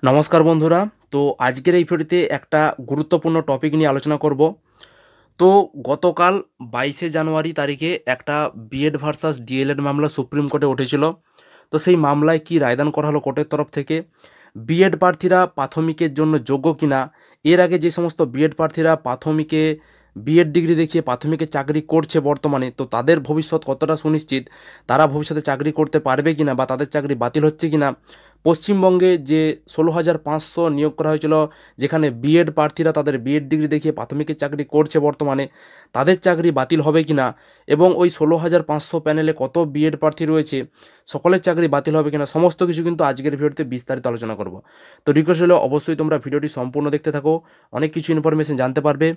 নমস্কার বন্ধুরা। তো আজকের এই ভিডিওতে একটা গুরুত্বপূর্ণ টপিক নিয়ে আলোচনা করব। তো গতকাল 22শে জানুয়ারি তারিখে একটা বিএড ভার্সাস ডিএলএড মামলা সুপ্রিম কোর্টে উঠেছিল। তো সেই মামলায় কি রায়দান করা হলো কোর্টের তরফ থেকে, বিএড প্রার্থীরা প্রাথমিকের জন্য যোগ্য কিনা, এর আগে যে সমস্ত বিএড প্রার্থীরা প্রাথমিকে বিএড ডিগ্রি দেখিয়ে প্রাথমিকে চাকরি করছে বর্তমানে, তো তাদের ভবিষ্যৎ কতটা সুনিশ্চিত, তারা ভবিষ্যতে চাকরি করতে পারবে কিনা বা তাদের চাকরি বাতিল হচ্ছে কিনা, পশ্চিমবঙ্গে যে 16,500 নিয়োগ করা হয়েছিল, যেখানে বিএড প্রার্থীরা তাদের বিএড ডিগ্রি দেখিয়ে প্রাথমিকের চাকরি করছে বর্তমানে, তাদের চাকরি বাতিল হবে কিনা, এবং ওই 16,500 প্যানেলে কত বিএড প্রার্থী রয়েছে, সকলের চাকরি বাতিল হবে কিনা, সমস্ত কিছু কিন্তু আজকের ভিডিওতে বিস্তারিত আলোচনা করব। তো রিকোয়েস্ট হলো অবশ্যই তোমরা ভিডিওটি সম্পূর্ণ দেখতে থাকো, অনেক কিছু ইনফরমেশন জানতে পারবে।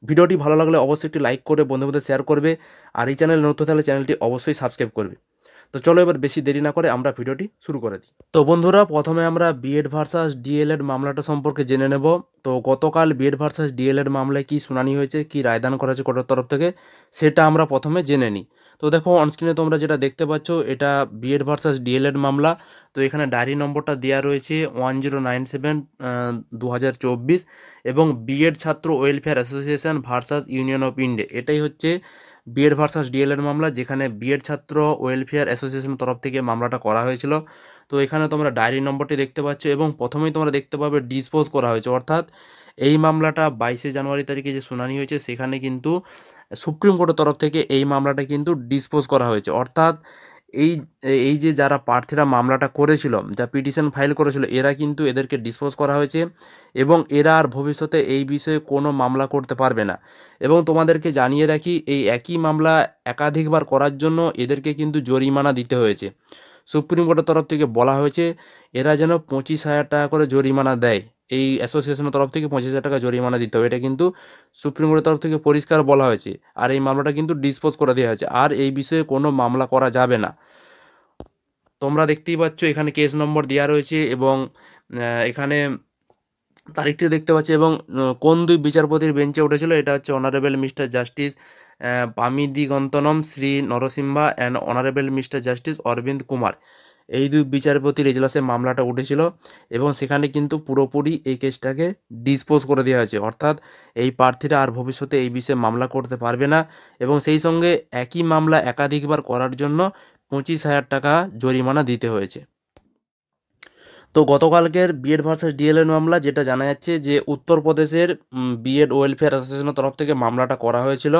ভিডিওটি ভালো লাগলে অবশ্যই একটি লাইক করে বন্ধুদের শেয়ার করবে, আর এই চ্যানেল নতুন থাকলে চ্যানেলটি অবশ্যই সাবস্ক্রাইব করবে। তো চলো এবার বেশি দেরি না করে আমরা ভিডিওটি শুরু করে দিই। তো বন্ধুরা, প্রথমে আমরা বিএড ভার্সাস ডিএলএড মামলাটা সম্পর্কে জেনে নেব। তো গতকাল বিএড ভার্সাস ডিএলএড মামলায় কি শুনানি হয়েছে, কি রায়দান করা হয়েছে কোর্টের তরফ থেকে, সেটা আমরা প্রথমে জেনে নিই। তো দেখো অনস্ক্রিনে তোমরা যেটা দেখতে পাচ্ছ, এটা বিএড ভার্সাস ডিএলএড মামলা। তো এখানে ডায়েরি নম্বরটা দেওয়া রয়েছে 1097/2024, এবং বিএড ছাত্র welfare association versus union of India, এটাই হচ্ছে বিএড ভার্সাস ডিএলএড মামলা, যেখানে বিএড ছাত্র ওয়েলফেয়ার অ্যাসোসিয়েশন তরফ থেকে মামলাটা করা হয়েছিল। তো এখানে তোমরা ডায়েরি নম্বরটি দেখতে পাচ্ছ, এবং প্রথমেই তোমরা দেখতে পাবে ডিসপোজ করা হয়েছে, অর্থাৎ এই মামলাটা 22শে জানুয়ারি তারিখে যে শুনানি হয়েছে সেখানে কিন্তু সুপ্রিম কোর্টের তরফ থেকে এই মামলাটা কিন্তু ডিসপোজ করা হয়েছে। অর্থাৎ এই এই যে যারা প্রার্থীরা মামলাটা করেছিল, যা পিটিশন ফাইল করেছিল, এরা কিন্তু এদেরকে ডিসপোজ করা হয়েছে, এবং এরা আর ভবিষ্যতে এই বিষয়ে কোনো মামলা করতে পারবে না। এবং তোমাদেরকে জানিয়ে রাখি, এই একই মামলা একাধিকবার করার জন্য এদেরকে কিন্তু জরিমানা দিতে হয়েছে। সুপ্রিম কোর্টের তরফ থেকে বলা হয়েছে এরা যেন 25,000 টাকা করে জরিমানা দেয়, এই অ্যাসোসিয়েশনের তরফ থেকে 25,000 টাকা জরিমানা দিতে হবে, এটা কিন্তু সুপ্রিম কোর্টের তরফ থেকে পরিষ্কার বলা হয়েছে। আর এই মামলাটা কিন্তু ডিসপোজ করে দেওয়া হয়েছে, আর এই বিষয়ে কোনো মামলা করা যাবে না। তোমরা দেখতেই পাচ্ছ এখানে কেস নম্বর দেওয়া রয়েছে, এবং এখানে তারিখটি দেখতে পাচ্ছি, এবং কোন দুই বিচারপতির বেঞ্চে উঠেছিল, এটা হচ্ছে honourable mister justice Pamidighantam Sri Narasimha and honourable mister justice Arvind Kumar, এই দুই বিচারপতির এজলাসে মামলাটা উঠেছিল, এবং সেখানে কিন্তু পুরোপুরি এই কেসটাকে ডিসপোজ করে দেওয়া হয়েছে। অর্থাৎ এই প্রার্থীরা আর ভবিষ্যতে এই বিষয়ে মামলা করতে পারবে না, এবং সেই সঙ্গে একই মামলা একাধিকবার করার জন্য 25,000 টাকা জরিমানা দিতে হয়েছে। তো গতকালকের বিএড ভার্সাস ডিএলএড মামলা, যেটা জানা যাচ্ছে যে উত্তরপ্রদেশের বিএড ওয়েলফেয়ার অ্যাসোসিয়েশনের তরফ থেকে মামলাটা করা হয়েছিল,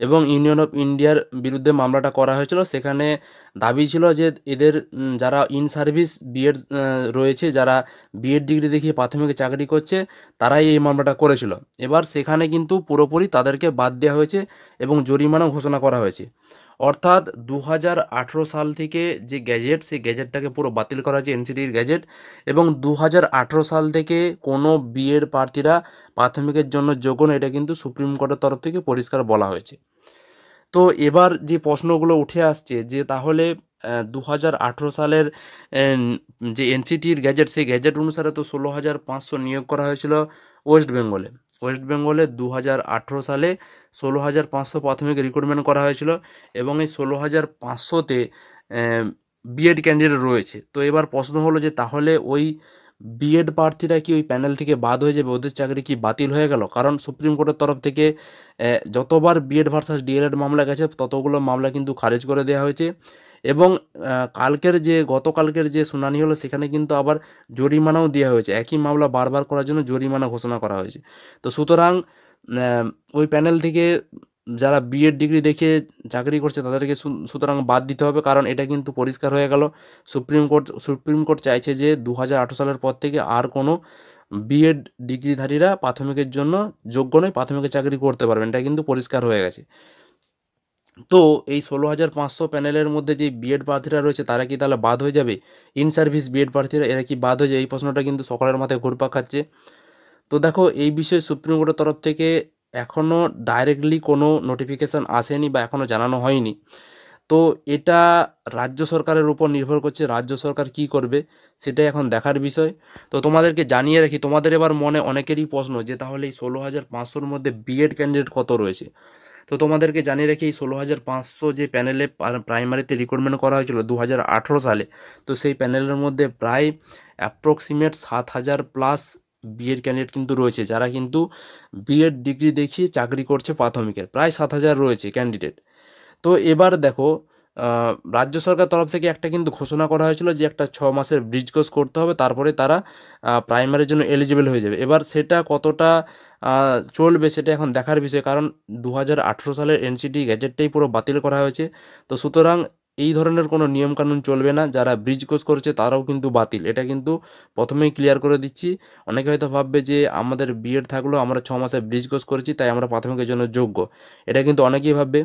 এবং ইউনিয়ন অফ ইন্ডিয়ার বিরুদ্ধে মামলাটা করা হয়েছিল। সেখানে দাবি ছিল যে এদের যারা ইন সার্ভিস বিএড রয়েছে, যারা বিএড ডিগ্রি দেখিয়ে প্রাথমিক চাকরি করছে, তারাই এই মামলাটা করেছিল। এবার সেখানে কিন্তু পুরোপুরি তাদেরকে বাদ দেওয়া হয়েছে, এবং জরিমানাও ঘোষণা করা হয়েছে। অর্থাৎ 2018 সাল থেকে যে গ্যাজেট, সেই গ্যাজেটটাকে পুরো বাতিল করা হয়েছে, এনসিটির গ্যাজেট, এবং 2018 সাল থেকে কোনো বিএড প্রার্থীরা প্রাথমিকের জন্য যোগ্য না, এটা কিন্তু সুপ্রিম কোর্টের তরফ থেকে পরিষ্কার বলা হয়েছে। তো এবার যে প্রশ্নগুলো উঠে আসছে, যে তাহলে 2018 সালের এন, যে এনসিটির গ্যাজেট, সেই গ্যাজেট অনুসারে তো 16,500 নিয়োগ করা হয়েছিল ওয়েস্ট বেঙ্গলে। ওয়েস্ট বেঙ্গলে 2018 সালে 16,500 প্রাথমিক রিক্রুটমেন্ট করা হয়েছিল, এবং এই 16,500-তে বিএড ক্যান্ডিডেট রয়েছে। তো এবার প্রশ্ন হলো যে তাহলে ওই বিএড প্রার্থীরা কি ওই প্যানেল থেকে বাদ হয়ে যাবে, ওদের চাকরি কি বাতিল হয়ে গেল? কারণ সুপ্রিম কোর্টের তরফ থেকে যতবার বিএড ভার্সাস ডিএলএড মামলা গেছে, ততগুলো মামলা কিন্তু খারিজ করে দেওয়া হয়েছে, এবং গতকালকের যে শুনানি হলো, সেখানে কিন্তু আবার জরিমানাও দেওয়া হয়েছে, একই মামলা বারবার করার জন্য জরিমানা ঘোষণা করা হয়েছে। তো সুতরাং ওই প্যানেল থেকে যারা বিএড ডিগ্রি দেখে চাকরি করছে তাদেরকে সুতরাং বাদ দিতে হবে, কারণ এটা কিন্তু পরিষ্কার হয়ে গেল। সুপ্রিম কোর্ট চাইছে যে 2018 সালের পর থেকে আর কোনো বিএড ডিগ্রিধারীরা প্রাথমিকের জন্য যোগ্য নয়, প্রাথমিকের চাকরি করতে পারবেন, এটা কিন্তু পরিষ্কার হয়ে গেছে। তো এই 16,500 প্যানেলের মধ্যে যে বিএড প্রার্থীরা রয়েছে, তারা কি তাহলে বাদ হয়ে যাবে? ইন সার্ভিস বিএড প্রার্থীরা, এরা কি বাদ হয়ে যায়? এই প্রশ্নটা কিন্তু সকলের মাথায় ঘুরপাক খাচ্ছে। তো দেখো, এই বিষয়ে সুপ্রিম কোর্টের তরফ থেকে এখনও ডাইরেক্টলি কোনো নোটিফিকেশান আসেনি, বা এখনও জানানো হয়নি। তো এটা রাজ্য সরকারের উপর নির্ভর করছে, রাজ্য সরকার কি করবে সেটাই এখন দেখার বিষয়। তো তোমাদেরকে জানিয়ে রাখি, তোমাদের এবার মনে অনেকেরই প্রশ্ন যে তাহলে এই 16,500-র মধ্যে বিএড ক্যান্ডিডেট কত রয়েছে? তো তোমাদেরকে জানিয়ে রাখি এই 16,500 যে প্যানেলে প্রাইমারিতে রিক্রুটমেন্ট করা হয়েছিল 2018 সালে, তো সেই প্যানেলের মধ্যে প্রায় অ্যাপ্রক্সিমেট 7,000 প্লাস বিএড ক্যান্ডিডেট কিন্তু রয়েছে, যারা কিন্তু বিএড ডিগ্রি দেখিয়ে চাকরি করছে প্রাথমিকের, প্রায় 7,000 রয়েছে ক্যান্ডিডেট। তো এবার দেখো, রাজ্য সরকার তরফ থেকে একটা কিন্তু ঘোষণা করা হয়েছিল যে একটা 6 মাসের ব্রিজ কোর্স করতে হবে, তারপরে তারা প্রাইমারির জন্য এলিজিবল হয়ে যাবে। এবার সেটা কতটা চলবে সেটা এখন দেখার বিষয়, কারণ 2018 সালের এনসিটি গ্যাজেটটাই পুরো বাতিল করা হয়েছে। তো সুতরাং এই ধরনের কোনো নিয়মকানুন চলবে না, যারা ব্রিজ কোর্স করছে তারাও কিন্তু বাতিল, এটা কিন্তু প্রথমেই ক্লিয়ার করে দিচ্ছি। অনেকে হয়তো ভাববে যে আমাদের বিএড থাকলেও আমরা 6 মাসে ব্রিজ কোর্স করেছি তাই আমরা প্রাথমিকের জন্য যোগ্য, এটা কিন্তু অনেকেই ভাববে।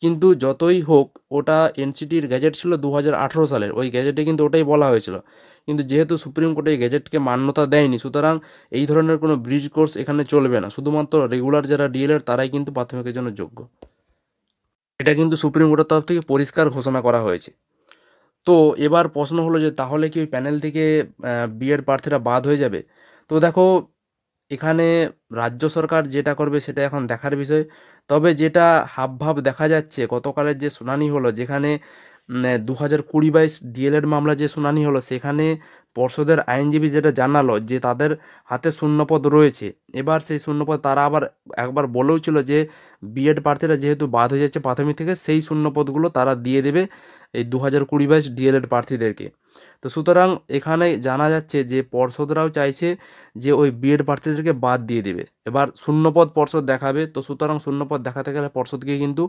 কিন্তু যতই হোক, ওটা এনসিটির গ্যাজেট ছিল 2018 সালের, ওই গ্যাজেটে কিন্তু ওটাই বলা হয়েছিল। কিন্তু যেহেতু সুপ্রিম কোর্ট এই গ্যাজেটকে মান্যতা দেয়নি, সুতরাং এই ধরনের কোনো ব্রিজ কোর্স এখানে চলবে না, শুধুমাত্র রেগুলার যারা ডিএলএড তারাই কিন্তু প্রাথমিকের জন্য যোগ্য। এটা কিন্তু সুপ্রিম কোর্টের তরফ থেকে পরিষ্কার ঘোষণা করা হয়েছে। তো এবার প্রশ্ন হলো যে তাহলে কি ওই প্যানেল থেকে বিএড প্রার্থীরা বাদ হয়ে যাবে? তো দেখো, এখানে রাজ্য সরকার যেটা করবে সেটা এখন দেখার বিষয়। তবে যেটা হাবভাব দেখা যাচ্ছে, গতকালের যে শুনানি হলো, যেখানে 2020-22 ডিএলএড মামলা যে শুনানি হলো, সেখানে পর্ষদের আইনজীবী যেটা জানালো যে তাদের হাতে শূন্যপদ রয়েছে। এবার সেই শূন্যপদ তারা আবার একবার বলেও ছিল যে বিএড প্রার্থীরা যেহেতু বাদ হয়ে যাচ্ছে প্রাথমিক থেকে, সেই শূন্যপদগুলো তারা দিয়ে দেবে এই 2020-22 ডিএলএড প্রার্থীদেরকে। তো সুতরাং এখানে জানা যাচ্ছে যে পর্ষদরাও চাইছে যে ওই বিএড প্রার্থীদেরকে বাদ দিয়ে দেবে। এবার শূন্যপদ পর্ষদ দেখাবে, তো সুতরাং শূন্যপদ দেখাতে গেলে পর্ষদকে কিন্তু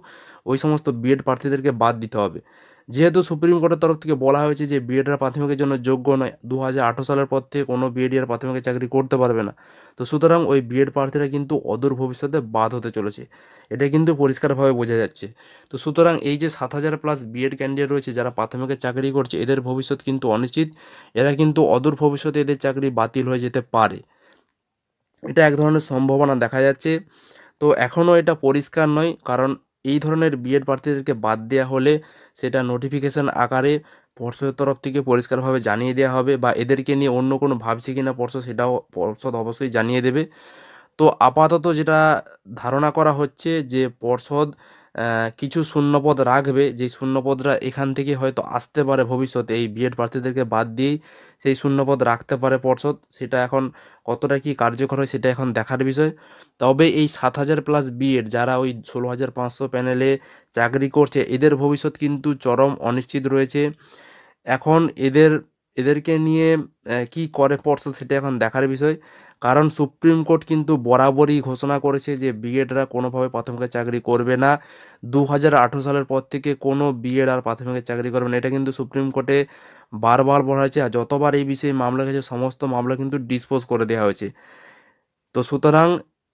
ওই সমস্ত বিএড প্রার্থীদেরকে বাদ দিতে হবে। যেহেতু সুপ্রিম কোর্টের তরফ থেকে বলা হয়েছে যে বিএডরা প্রাথমিকের জন্য যোগ্য নয়, 2018 সালের পর থেকে কোনো বিএড আর প্রাথমিকের চাকরি করতে পারবে না, তো সুতরাং ওই বিএড প্রার্থীরা কিন্তু অদূর ভবিষ্যতে বাদ হতে চলেছে, এটা কিন্তু পরিষ্কারভাবে বোঝা যাচ্ছে। তো সুতরাং এই যে 7,000 প্লাস বিএড ক্যান্ডিডেট রয়েছে যারা প্রাথমিকের চাকরি করছে, এদের ভবিষ্যৎ কিন্তু অনিশ্চিত, এরা কিন্তু অদূর ভবিষ্যতে এদের চাকরি বাতিল হয়ে যেতে পারে, এটা এক ধরনের সম্ভাবনা দেখা যাচ্ছে। তো এখনও এটা পরিষ্কার নয়, কারণ এই ধরনের বিএড প্রার্থীদেরকে বাদ দেওয়া হলে সেটা নোটিফিকেশন আকারে পর্ষদের তরফ থেকে পরিষ্কারভাবে জানিয়ে দেওয়া হবে, বা এদেরকে নিয়ে অন্য কোনো ভাবছে কিনা পর্ষদ, সেটাও পর্ষদ অবশ্যই জানিয়ে দেবে। তো আপাতত যেটা ধারণা করা হচ্ছে যে পর্ষদ কিছু শূন্যপদ রাখবে, যে শূন্যপদরা এখান থেকে হয়তো আসতে পারে ভবিষ্যতে, এই বিএড প্রার্থীদেরকে বাদ দিয়েই সেই শূন্যপদ রাখতে পারে পর্ষদ। সেটা এখন কতটা কি কার্যকর হয় সেটা এখন দেখার বিষয়। তবে এই 7,000 প্লাস বিএড যারা ওই 16,500 প্যানেলে চাকরি করছে, এদের ভবিষ্যৎ কিন্তু চরম অনিশ্চিত রয়েছে। এখন এদেরকে নিয়ে কি করে পর্ষদ সেটা এখন দেখার বিষয়, কারণ সুপ্রিম কোর্ট কিন্তু বরাবরই ঘোষণা করেছে যে বিএডরা কোনোভাবে প্রাথমিকের চাকরি করবে না, 2018 সালের পর থেকে কোনো বিএড আর প্রাথমিকের চাকরি করবে না, এটা কিন্তু সুপ্রিম কোর্টে বারবার বলা হয়েছে। আর যতবার এই বিষয়ে মামলা গেছে সমস্ত মামলা কিন্তু ডিসপোজ করে দেওয়া হয়েছে। তো সুতরাং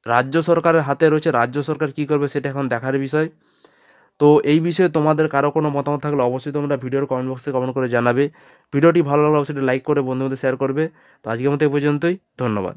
রাজ্য সরকারের হাতে রয়েছে, রাজ্য সরকার কী করবে সেটা এখন দেখার বিষয়। তো এই বিষয়ে তোমাদের কারো কোনো মতামত থাকলে অবশ্যই তোমরা ভিডিওর কমেন্ট বক্সে কমেন্ট করে জানাবে। ভিডিওটি ভালো লাগলে অবশ্যই লাইক করে বন্ধুদের শেয়ার করবে। তো আজকের মতো এই পর্যন্তই, ধন্যবাদ।